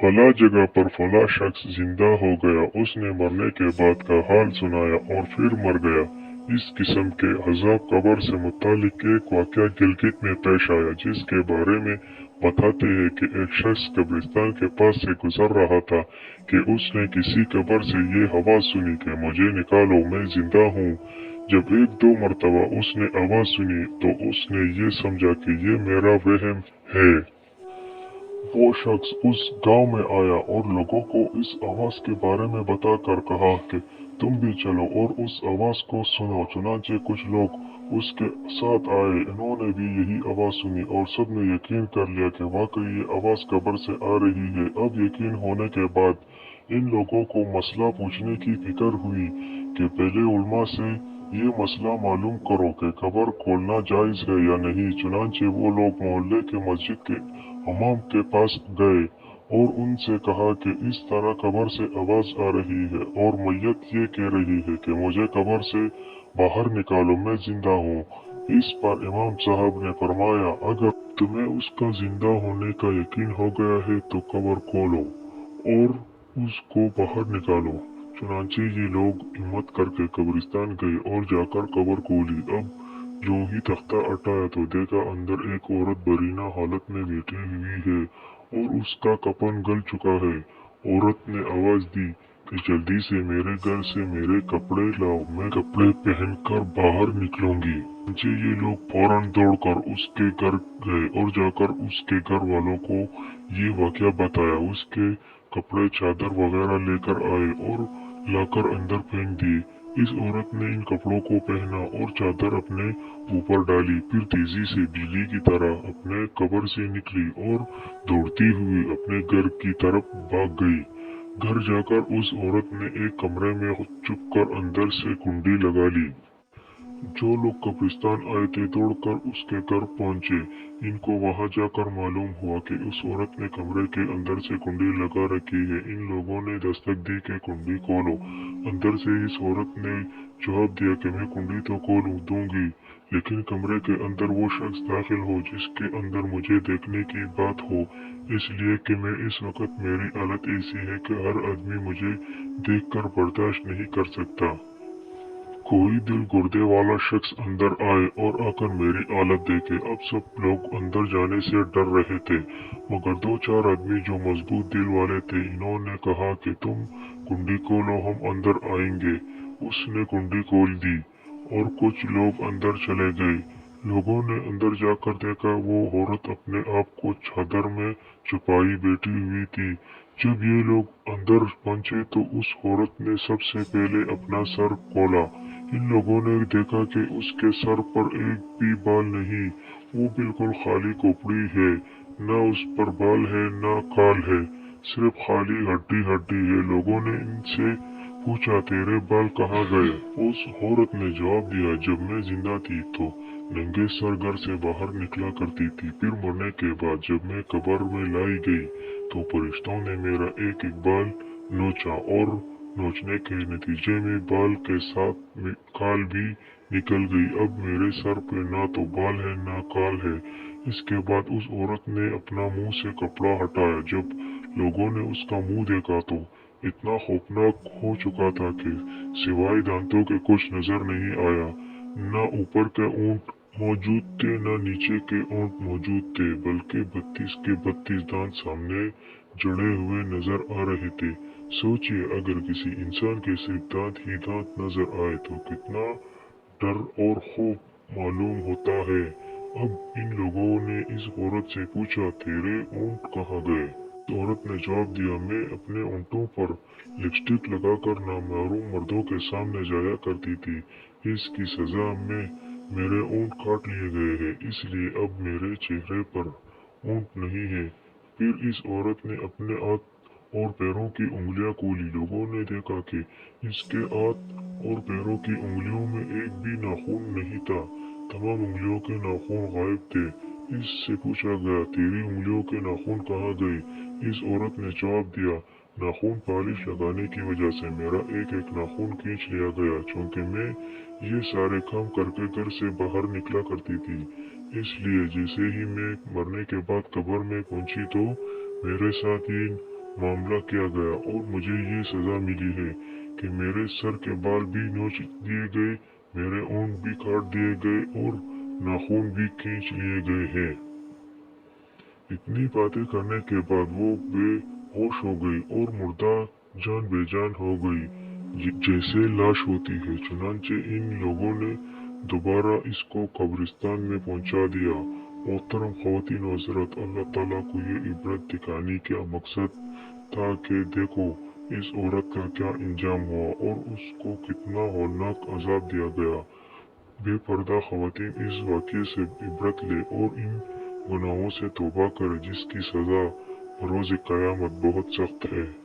फला जगह पर फला शख्स जिंदा हो गया, उसने मरने के बाद का हाल सुनाया और फिर मर गया। इस किस्म के अज़ाब कब्र से मुतालिक एक वाक़या गिलगित में पेश आया, जिसके बारे में बताते हैं कि एक शख्स कब्रिस्तान के पास से गुजर रहा था कि उसने किसी कब्र से ये आवाज़ सुनी कि मुझे निकालो, मैं जिंदा हूँ। जब एक दो मरतबा उसने आवाज़ सुनी तो उसने ये समझा कि ये मेरा वहम है। वो शख्स उस गांव में आया और लोगों को इस आवाज़ के बारे में बताकर कहा कि तुम भी चलो और उस आवाज़ को सुनो। चुनांचे कुछ लोग उसके साथ आए, इन्होंने भी यही आवाज़ सुनी और सब ने यकीन कर लिया कि वाकई ये आवाज़ कब्र से आ रही है। अब यकीन होने के बाद इन लोगों को मसला पूछने की फिक्र हुई कि पहले उलमा से ये मसला मालूम करो कि कब्र खोलना जायज़ है या नहीं। चुनांचे वो लोग मोहल्ले के मस्जिद के इमाम के पास गए और उनसे कहा कि इस तरह कब्र से आवाज़ आ रही है और मैयत ये कह रही है कि मुझे कब्र से बाहर निकालो, मैं जिंदा हूँ। इस पर इमाम साहब ने फरमाया, अगर तुम्हें उसका जिंदा होने का यकीन हो गया है तो कब्र खोलो और उसको बाहर निकालो। चुनांचे ये लोग हिम्मत करके कब्रिस्तान गए और जाकर कब्र खोली। अब जो ही तख्ता हटाया तो देखा अंदर एक औरत बरीना हालत में बैठी हुई है और उसका कफन गल चुका है। औरत ने आवाज दी कि जल्दी से मेरे घर से मेरे कपड़े लाओ, मैं कपड़े पहनकर बाहर निकलूंगी। मुझे ये लोग फौरन दौड़कर उसके घर गए और जाकर उसके घर वालों को ये वाकया बताया। उसके कपड़े चादर वगैरह लेकर आए और लाकर अंदर फेंक दिए। इस औरत ने इन कपड़ों को पहना और चादर अपने ऊपर डाली, फिर तेजी से बिजली की तरह अपने कब्र से निकली और दौड़ती हुई अपने घर की तरफ भाग गई। घर जाकर उस औरत ने एक कमरे में छुपकर अंदर से कुंडी लगा ली। जो लोग कब्रिस्तान आए थे दौड़कर उसके घर पहुंचे। इनको वहां जाकर मालूम हुआ कि उस औरत ने कमरे के अंदर से कुंडी लगा रखी है। इन लोगों ने दस्तक दी कि कुंडी खोलो। अंदर से इस औरत ने जवाब दिया कि मैं कुंडी तो खोल दूंगी, लेकिन कमरे के अंदर वो शख्स दाखिल हो जिसके अंदर मुझे देखने की बात हो, इसलिए कि मैं इस वक्त मेरी हालत ऐसी है कि हर आदमी मुझे देखकर बर्दाश्त नहीं कर सकता। कोई दिल गुर्दे वाला शख्स अंदर आए और आकर मेरी हालत देखे। अब सब लोग अंदर जाने से डर रहे थे, मगर दो चार आदमी जो मजबूत दिल वाले थे, इन्होंने कहा कि तुम कुंडी खोलो, हम अंदर आएंगे। उसने कुंडी खोल दी और कुछ लोग अंदर चले गए। लोगों ने अंदर जाकर देखा वो औरत अपने आप को चादर में छुपाई बैठी हुई थी। जब ये लोग अंदर पहुंचे तो उस औरत ने सबसे पहले अपना सर खोला। इन लोगों ने देखा कि उसके सर पर एक भी बाल नहीं, वो बिल्कुल खाली खोपड़ी है, न उस पर बाल है न खाल है, सिर्फ खाली हड्डी हड्डी है। लोगों ने इनसे पूछा, तेरे बाल कहाँ गए? उस औरत ने जवाब दिया, जब मैं जिंदा थी तो नंगे सर घर से बाहर निकला करती थी, फिर मरने के बाद जब मैं कब्र में लाई गई तो फरिश्तों ने मेरा एक एक बाल नोचा और नोचने के नतीजे में बाल के साथ खाल भी निकल गई। अब मेरे सर पे ना तो बाल है ना खाल है। इसके बाद उस औरत ने अपना मुंह से कपड़ा हटाया। जब लोगों ने उसका मुंह देखा तो इतना खौफनाक हो चुका था कि सिवाय दांतों के कुछ नजर नहीं आया। न ऊपर के ऊंट मौजूद थे न नीचे के ऊंट मौजूद थे, बल्कि 32 के 32 दांत सामने जड़े हुए नजर आ रहे थे। सोचिए, अगर किसी इंसान के सिर्फ दांत ही दांत नजर आए तो कितना डर और खौफ मालूम होता है। अब इन लोगों ने इस औरत से पूछा, तेरे ऊंट कहाँ गए? औरत ने जवाब दिया, मैं अपने ऊंटों पर लिपस्टिक लगाकर नामालूम मर्दों के सामने जाया करती थी। इसकी सजा में मेरे ऊंट काट लिए गए हैं, इसलिए अब मेरे चेहरे पर ऊंट नहीं है। फिर इस औरत ने अपने हाथ और पैरों की उंगलियां खोली। लोगों ने देखा कि इसके हाथ और पैरों की उंगलियों में एक भी नाखून नहीं था, तमाम उंगलियों के नाखून गायब थे। इससे पूछा गया, तेरी उंगलियों के नाखून कहाँ गए? इस औरत ने जवाब दिया, नाखून पॉलिश लगाने की वजह से मेरा एक एक नाखून खींच लिया गया, क्योंकि मैं ये सारे काम करके घर से बाहर निकला करती थी। इसलिए जैसे ही मैं मरने के बाद कब्र में पहुंची तो मेरे साथ ये معاملہ کیا گیا اور مجھے یہ سزا ملی ہے کہ میرے سر کے بال بھی نوچ دیے گئے، میرے اونٹ بھی کاٹ دیے گئے اور ناخن بھی کھینچ لیے گئے ہیں۔ اتنی باتیں کرنے کے بعد وہ بے ہوش ہو گئی اور مردہ جان بے جان ہو گئی جیسے لاش ہوتی ہے۔ چنانچہ ان لوگوں نے دوبارہ اس کو قبرستان میں پہنچا دیا۔ محترم خواتین و حضرات، اللہ تعالیٰ کو یہ عبرت دکھانے کا مقصد تھا کہ دیکھو اس عورت کا کیا انجام ہوا اور اس کو کتنا ہولناک عذاب دیا گیا۔ بے پردہ خواتین اس واقعے سے عبرت لیں اور ان گناہوں سے توبہ کریں جس کی سزا بروز قیامت بہت سخت ہے۔